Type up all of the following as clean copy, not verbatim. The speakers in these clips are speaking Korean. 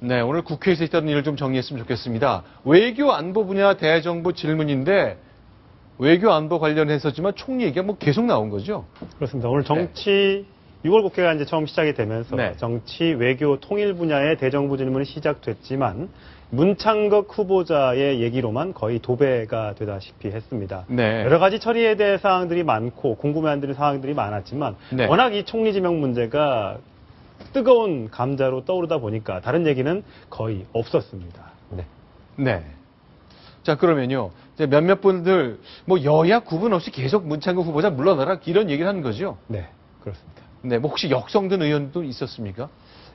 네, 오늘 국회에서 있던 일을 좀 정리했으면 좋겠습니다. 외교 안보 분야 대정부 질문인데 외교 안보 관련해서지만 총리 얘기가 뭐 계속 나온 거죠? 그렇습니다. 오늘 정치 6월 국회가 이제 처음 시작이 되면서 정치, 외교, 통일 분야의 대정부 질문이 시작됐지만 문창극 후보자의 얘기로만 거의 도배가 되다시피 했습니다. 여러 가지 처리해야 될 사항들이 많고 궁금해하는 사항들이 많았지만 워낙 이 총리 지명 문제가 뜨거운 감자로 떠오르다 보니까 다른 얘기는 거의 없었습니다. 네. 자, 그러면요. 이제 몇몇 분들 뭐 여야 구분 없이 계속 문창극 후보자 물러나라 이런 얘기를 하는 거죠? 네, 그렇습니다. 네, 뭐 혹시 역성든 의원도 있었습니까?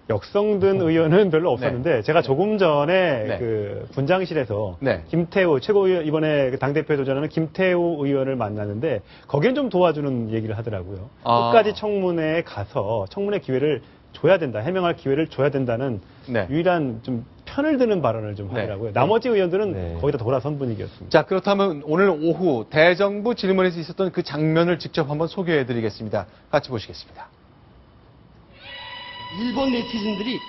역성든 의원은 별로 없었는데 제가 조금 전에 그 분장실에서 김태우 최고위원 이번에 당대표에 도전하는 김태우 의원을 만났는데 거기는 좀 도와주는 얘기를 하더라고요. 끝까지 청문회에 가서 청문회 기회를 줘야 된다, 해명할 기회를 줘야 된다는 유일한 좀 편을 드는 발언을 좀 하더라고요. 나머지 의원들은 거의 다 돌아선 분위기였습니다. 자, 그렇다면 오늘 오후 대정부 질문에서 있었던 그 장면을 직접 한번 소개해드리겠습니다. 같이 보시겠습니다. 일본 네티즌들이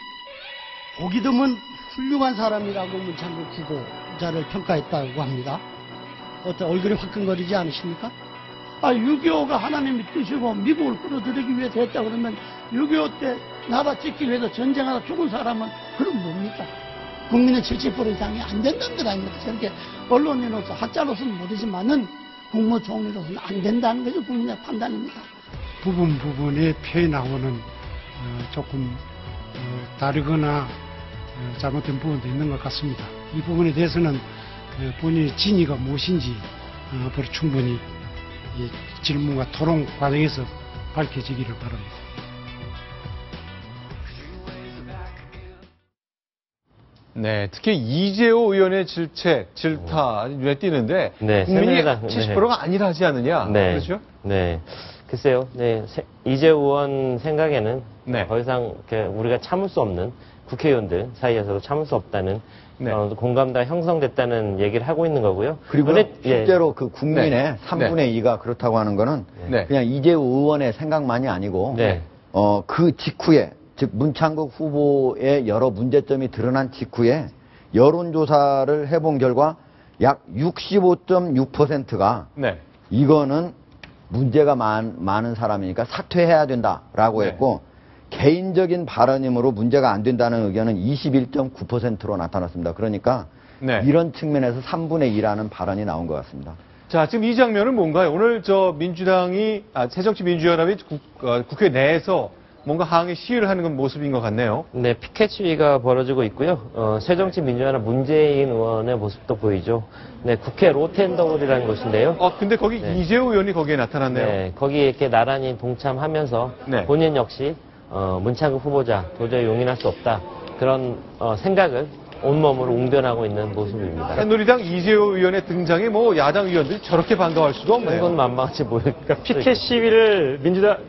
보기 드문 훌륭한 사람이라고 문창극 후보자를 평가했다고 합니다. 어떤 얼굴이 화끈거리지 않으십니까? 6.25가 하나님의 뜻이고 미국을 끌어들이기 위해서 했다 그러면 6.25 때 나라 지키기 위해서 전쟁하다 죽은 사람은 그럼 뭡니까? 국민의 70% 이상이 안 된다는 것 아닙니까? 저렇게 언론인으로서 학자로서는 모르지만은 국무총리로서는 안 된다는 것이 국민의 판단입니다. 부분에 표에 나오는 조금 다르거나 잘못된 부분도 있는 것 같습니다. 이 부분에 대해서는 본인의 진위가 무엇인지 앞으로 충분히 이 질문과 토론 과정에서 밝혀지기를 바랍니다. 네, 특히 이재호 의원의 질타 눈에 띄는데 국민이 70%가 아니라 하지 않느냐, 그렇죠? 네, 글쎄요. 이재호 의원 생각에는 더 이상 우리가 참을 수 없는 국회의원들 사이에서도 참을 수 없다는 공감대가 형성됐다는 얘기를 하고 있는 거고요. 그리고 실제로 그 국민의 3분의 2가 그렇다고 하는 거는 그냥 이재호 의원의 생각만이 아니고 그 직후에 즉 문창극 후보의 여러 문제점이 드러난 직후에 여론조사를 해본 결과 약 65.6%가 이거는 문제가 많은 사람이니까 사퇴해야 된다라고 했고 개인적인 발언이므로 문제가 안 된다는 의견은 21.9%로 나타났습니다. 그러니까 이런 측면에서 3분의 2라는 발언이 나온 것 같습니다. 자, 지금 이 장면은 뭔가요? 오늘 민주당이 새정치민주연합이 국회 내에서 뭔가 항의 시위를 하는 건 모습인 것 같네요. 네, 피켓 시위가 벌어지고 있고요. 새정치민주연합 문재인 의원의 모습도 보이죠. 네, 국회 로텐더홀이라는 곳인데요. 근데 거기 이재호 의원이 거기에 나타났네요. 네, 거기에 이렇게 나란히 동참하면서 본인 역시 문창극 후보자 도저히 용인할 수 없다. 그런 생각을 온몸으로 웅변하고 있는 모습입니다. 새누리당 이재호 의원의 등장에 야당 의원들이 저렇게 반가워할 수가 없네요. 그건 만만치 보여요. 그러니까 피켓 시위를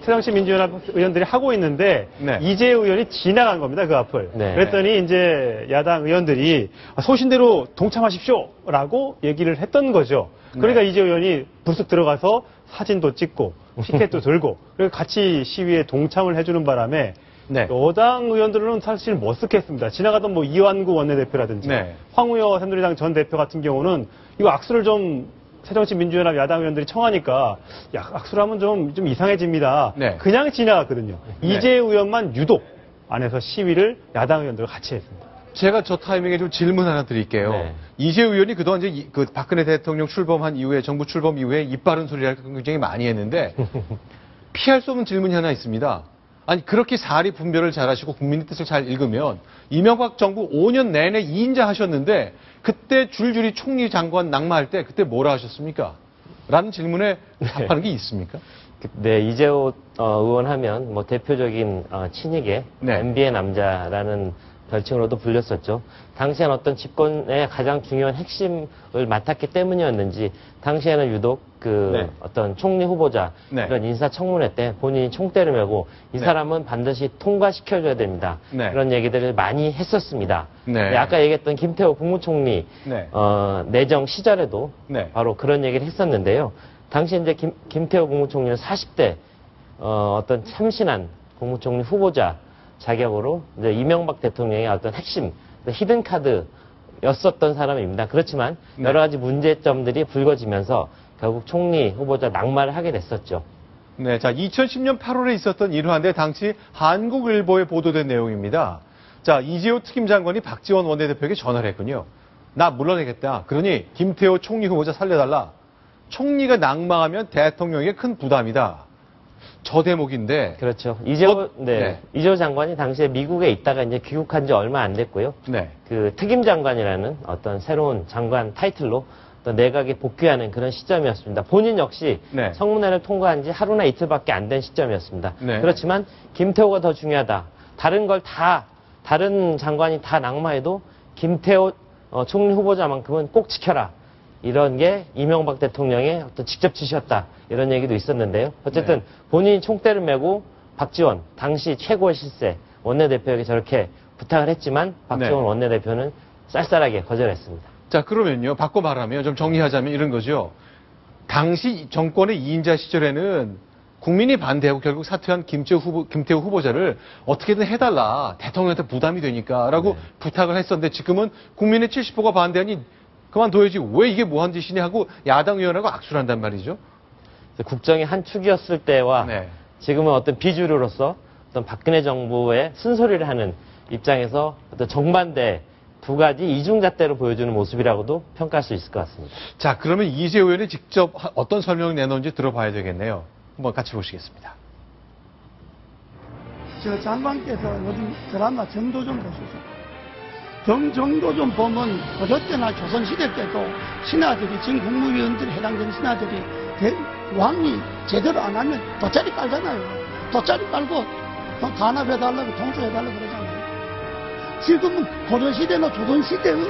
새정치민주연합 의원들이 하고 있는데 이재호 의원이 지나간 겁니다. 그 앞을. 그랬더니 이제 야당 의원들이 소신대로 동참하십시오라고 얘기를 했던 거죠. 그러니까 이재호 의원이 불쑥 들어가서 사진도 찍고 피켓도 들고 그리고 같이 시위에 동참을 해주는 바람에 여당 의원들은 사실 머쓱했습니다. 지나가던 이완구 원내대표라든지 황우여 새누리당 전 대표 같은 경우는 이거 악수를 좀 새정치민주연합 야당 의원들이 청하니까 악수를 하면 좀 이상해집니다. 그냥 지나갔거든요. 이재호 의원만 유독 안에서 시위를 야당 의원들과 같이 했습니다. 제가 저 타이밍에 좀 질문 하나 드릴게요. 이재호 의원이 그동안 이제 박근혜 대통령 출범한 이후에 정부 출범 이후에 입 바른 소리를 굉장히 많이 했는데 피할 수 없는 질문이 하나 있습니다. 아니 그렇게 사리 분별을 잘하시고 국민의 뜻을 잘 읽으면 이명박 정부 5년 내내 2인자 하셨는데 그때 줄줄이 총리 장관 낙마할 때 그때 뭐라 하셨습니까? 라는 질문에 답하는 게 있습니까? 네, 이재호 의원 하면 대표적인 친이계 MB의 남자라는 별칭으로도 불렸었죠. 당시엔 어떤 집권의 가장 중요한 핵심을 맡았기 때문이었는지 당시에는 유독 어떤 총리 후보자 이런 인사청문회 때 본인이 총대를 메고 이 사람은 반드시 통과시켜줘야 됩니다. 그런 얘기들을 많이 했었습니다. 아까 얘기했던 김태호 국무총리 내정 시절에도 바로 그런 얘기를 했었는데요. 당시 이제 김태호 국무총리는 40대 어떤 참신한 국무총리 후보자 자격으로 이제 이명박 대통령의 어떤 핵심, 히든 카드였었던 사람입니다. 그렇지만 여러 가지 문제점들이 불거지면서 결국 총리 후보자 낙마를 하게 됐었죠. 네, 자, 2010년 8월에 있었던 일화인데 당시 한국일보에 보도된 내용입니다. 자, 이재호 특임장관이 박지원 원내대표에게 전화를 했군요. 나 물러내겠다. 그러니 김태호 총리 후보자 살려달라. 총리가 낙마하면 대통령에게 큰 부담이다. 저 대목인데. 그렇죠. 이재호 장관이 당시에 미국에 있다가 이제 귀국한 지 얼마 안 됐고요. 네. 그 특임장관이라는 어떤 새로운 장관 타이틀로 또 내각에 복귀하는 그런 시점이었습니다. 본인 역시 네. 청문회를 통과한 지 하루나 이틀밖에 안 된 시점이었습니다. 네. 그렇지만 김태호가 더 중요하다. 다른 장관이 다 낙마해도 김태호 총리 후보자만큼은 꼭 지켜라. 이런 게 이명박 대통령의 어떤 직접 지시였다. 이런 얘기도 있었는데요. 어쨌든 네. 본인이 총대를 메고 박지원, 당시 최고의 실세 원내대표에게 저렇게 부탁을 했지만 박지원 네. 원내대표는 쌀쌀하게 거절했습니다. 자, 그러면요. 바꿔 말하면 좀 정리하자면 이런 거죠. 당시 정권의 2인자 시절에는 국민이 반대하고 결국 사퇴한 김태호 후보자를 어떻게든 해달라. 대통령한테 부담이 되니까 라고 부탁을 했었는데 지금은 국민의 70%가 반대하니 그만둬야지. 왜 이게 뭐한 짓이냐 하고 야당 의원하고 악수를 한단 말이죠. 국정의 한 축이었을 때와 지금은 어떤 비주류로서 어떤 박근혜 정부의 쓴소리를 하는 입장에서 어떤 정반대 두 가지 이중잣대로 보여주는 모습이라고도 평가할 수 있을 것 같습니다. 자, 그러면 이재호 의원이 직접 어떤 설명을 내놓은지 들어봐야 되겠네요. 한번 같이 보시겠습니다. 저 장관께서 요즘 드라마 정도 좀 보시죠. 정도 좀 보면 어저때나 조선시대 때도 신하들이 지금 국무위원들이 해당되는 신하들이 왕이 제대로 안 하면 돗자리 깔잖아요. 돗자리 깔고 간합해달라고 동조해달라고 그러잖아요. 지금은 고려시대나 조선시대의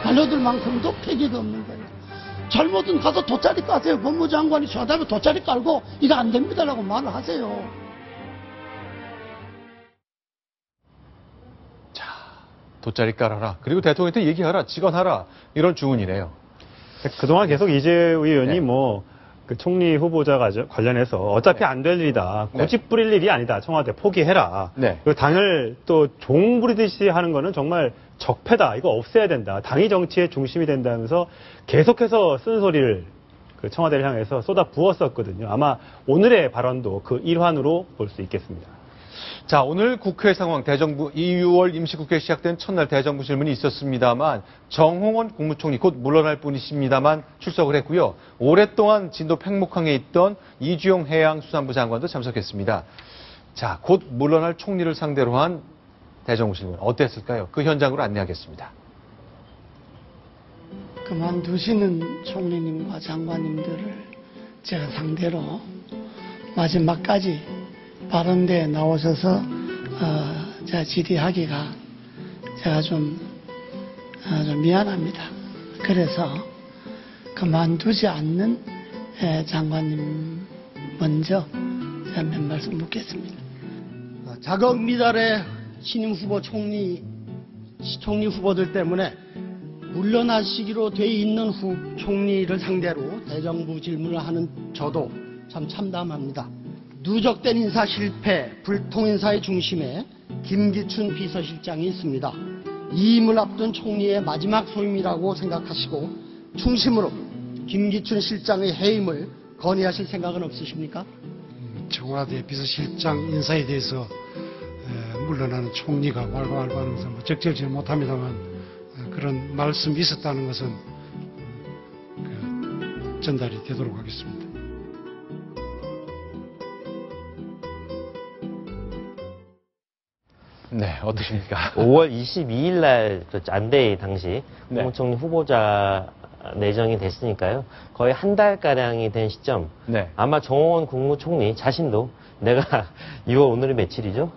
관료들만큼도 패기가 없는 거예요. 잘못은 가서 돗자리 까세요. 법무장관이 저다음에 돗자리 깔고 이거 안 됩니다라고 말을 하세요. 자, 돗자리 깔아라. 그리고 대통령한테 얘기하라. 직언하라. 이런 주문이네요. 그동안 계속 이재호 의원이 그 총리 후보자 관련해서 어차피 안 될 일이다. 고집 부릴 일이 아니다. 청와대 포기해라. 그리고 당을 또 종 부리듯이 하는 거는 정말 적폐다. 이거 없애야 된다. 당이 정치의 중심이 된다면서 계속해서 쓴소리를 그 청와대를 향해서 쏟아 부었었거든요. 아마 오늘의 발언도 그 일환으로 볼 수 있겠습니다. 자, 오늘 국회 상황, 대정부 2월 임시국회 시작된 첫날 대정부 질문이 있었습니다만 정홍원 국무총리 곧 물러날 분이십니다만 출석을 했고요. 오랫동안 진도 팽목항에 있던 이주영 해양수산부 장관도 참석했습니다. 자, 곧 물러날 총리를 상대로 한 대정부 질문 어땠을까요? 그 현장으로 안내하겠습니다. 그만두시는 총리님과 장관님들을 제가 상대로 마지막까지 발언대에 나오셔서 제가 질의하기가 제가 좀 미안합니다. 그래서 그만두지 않는 장관님 먼저 제가 몇 말씀 묻겠습니다. 자격 미달의 신임 후보 총리 후보들 때문에 물러나시기로 돼 있는 총리를 상대로 대정부 질문을 하는 저도 참 참담합니다. 누적된 인사 실패, 불통 인사의 중심에 김기춘 비서실장이 있습니다. 이임을 앞둔 총리의 마지막 소임이라고 생각하시고 중심으로 김기춘 실장의 해임을 건의하실 생각은 없으십니까? 청와대 비서실장 인사에 대해서 물러나는 총리가 왈가왈부하는 것은 적절치 못합니다만 그런 말씀이 있었다는 것은 전달이 되도록 하겠습니다. 네, 어떠십니까? 5월 22일 날 안대희 당시 국무총리 후보자 내정이 됐으니까요. 거의 한 달가량이 된 시점. 아마 정홍원 국무총리 자신도 내가 6월 오늘이 며칠이죠?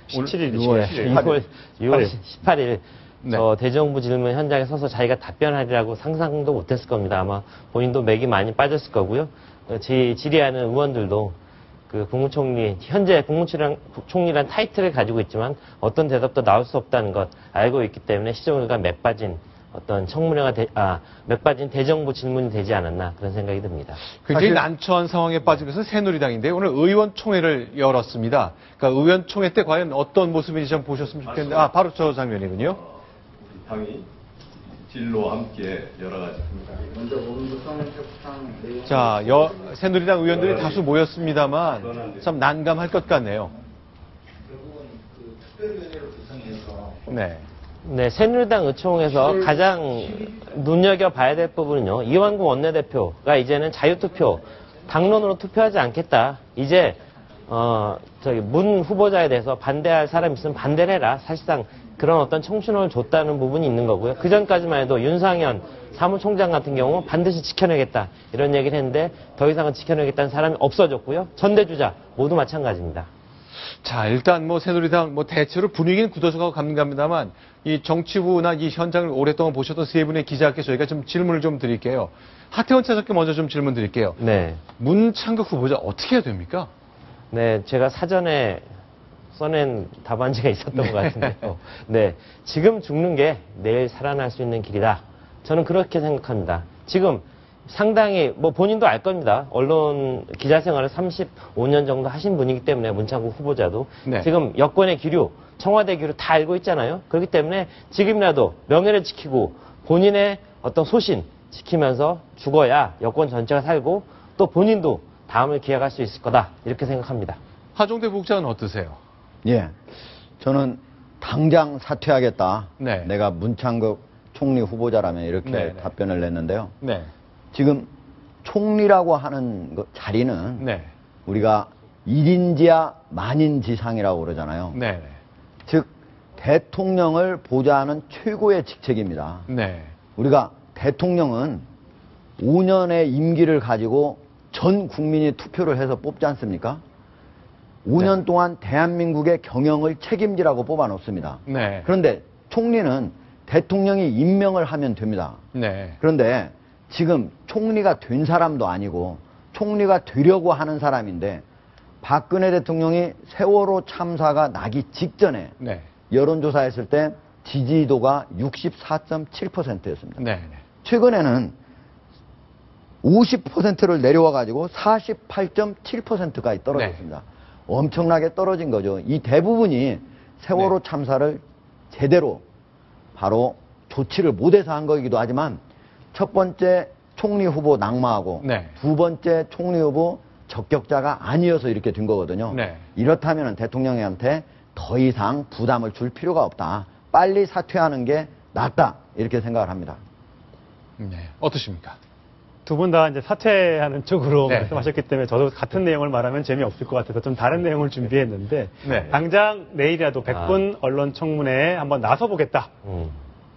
17일이죠. 6월 18일 저 대정부 질문 현장에 서서 자기가 답변하리라고 상상도 못했을 겁니다. 아마 본인도 맥이 많이 빠졌을 거고요. 질의하는 의원들도 그 국무총리, 현재 국무총리란 타이틀을 가지고 있지만 어떤 대답도 나올 수 없다는 것 알고 있기 때문에 시정을가 맥 빠진 어떤 청문회가 맥빠진 대정부 질문이 되지 않았나 그런 생각이 듭니다. 굉장히 난처한 상황에 빠진 것은 새누리당인데 오늘 의원총회를 열었습니다. 그러니까 의원총회 때 과연 어떤 모습인지 좀 보셨으면 좋겠는데 바로 저 장면이군요. 당이 진로와 함께 여러 가지 자, 새누리당 의원들이 다수 모였습니다만 참 난감할 것 같네요. 네. 네, 새누리당 의총에서 가장 눈여겨봐야 될 부분은요. 이완구 원내대표가 이제는 자유투표, 당론으로 투표하지 않겠다. 이제 문 후보자에 대해서 반대할 사람이 있으면 반대를 해라. 사실상 그런 어떤 청신호를 줬다는 부분이 있는 거고요. 그 전까지만 해도 윤상현 사무총장 같은 경우 반드시 지켜내겠다. 이런 얘기를 했는데 더 이상은 지켜내겠다는 사람이 없어졌고요. 전대주자 모두 마찬가지입니다. 자, 일단 새누리당 대체로 분위기는 굳어져가고 갑니다만 이 정치부나 이 현장을 오랫동안 보셨던 세 분의 기자께 저희가 좀 질문을 좀 드릴게요. 하태원 차장께 먼저 좀 질문 드릴게요. 네. 문창극 후보자 어떻게 해야 됩니까? 네, 제가 사전에 써낸 답안지가 있었던 것 같은데요. 네, 지금 죽는 게 내일 살아날 수 있는 길이다. 저는 그렇게 생각합니다. 지금 상당히 본인도 알 겁니다. 언론 기자 생활을 35년 정도 하신 분이기 때문에 문창국 후보자도 네. 지금 여권의 기류, 청와대 기류 다 알고 있잖아요. 그렇기 때문에 지금이라도 명예를 지키고 본인의 어떤 소신 지키면서 죽어야 여권 전체가 살고 또 본인도 다음을 기약할 수 있을 거다. 이렇게 생각합니다. 하종대 부국장은 어떠세요? 예, 저는 당장 사퇴하겠다. 네. 내가 문창극 총리 후보자라면 이렇게 네. 답변을 냈는데요. 네. 지금 총리라고 하는 자리는 네. 우리가 1인지하 만인지상이라고 그러잖아요. 네. 즉 대통령을 보좌하는 최고의 직책입니다. 네. 우리가 대통령은 5년의 임기를 가지고 전 국민이 투표를 해서 뽑지 않습니까? 5년 네. 동안 대한민국의 경영을 책임지라고 뽑아놓습니다. 네. 그런데 총리는 대통령이 임명을 하면 됩니다. 네. 그런데 지금 총리가 된 사람도 아니고 총리가 되려고 하는 사람인데 박근혜 대통령이 세월호 참사가 나기 직전에 네. 여론조사했을 때 지지도가 64.7%였습니다. 네. 최근에는 50%를 내려와가지고 48.7%까지 떨어졌습니다. 네. 엄청나게 떨어진 거죠. 이 대부분이 세월호 네. 참사를 제대로 바로 조치를 못해서 한 거이기도 하지만 첫 번째 총리 후보 낙마하고 네. 두 번째 총리 후보 적격자가 아니어서 이렇게 된 거거든요. 네. 이렇다면 대통령한테 더 이상 부담을 줄 필요가 없다. 빨리 사퇴하는 게 낫다. 이렇게 생각을 합니다. 네. 어떠십니까? 두 분 다 이제 사퇴하는 쪽으로 네. 말씀하셨기 때문에 저도 같은 내용을 말하면 재미없을 것 같아서 좀 다른 내용을 준비했는데 네. 당장 내일이라도 100분 언론 청문회에 한번 나서보겠다.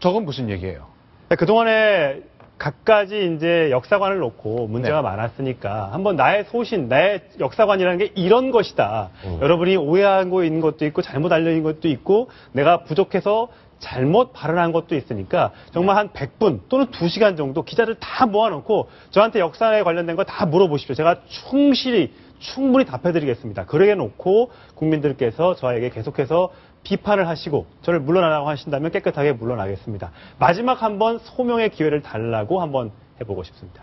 저건 무슨 얘기예요? 그동안에 갖가지 이제 역사관을 놓고 문제가 네. 많았으니까 한번 나의 소신, 나의 역사관이라는 게 이런 것이다. 여러분이 오해하고 있는 것도 있고 잘못 알려진 것도 있고 내가 부족해서 잘못 발언한 것도 있으니까 정말 한 100분 또는 2시간 정도 기자들 다 모아놓고 저한테 역사에 관련된 거 다 물어보십시오. 제가 충분히 답해드리겠습니다. 그러게 놓고 국민들께서 저에게 계속해서 비판을 하시고 저를 물러나라고 하신다면 깨끗하게 물러나겠습니다. 마지막 한번 소명의 기회를 달라고 한번 해보고 싶습니다.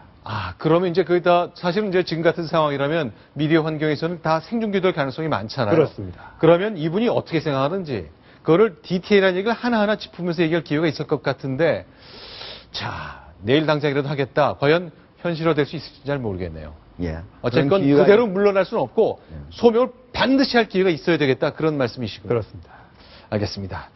그러면 이제 거기다 사실은 이제 지금 같은 상황이라면 미디어 환경에서는 다 생중계될 가능성이 많잖아요. 그렇습니다. 그러면 이분이 어떻게 생각하는지 그거를 디테일한 얘기를 하나하나 짚으면서 얘기할 기회가 있을 것 같은데 자, 내일 당장이라도 하겠다. 과연 현실화될 수 있을지 잘 모르겠네요. 예. 어쨌건 그대로 물러날 수는 없고 소명을 반드시 할 기회가 있어야 되겠다. 그런 말씀이시고요. 그렇습니다. 알겠습니다.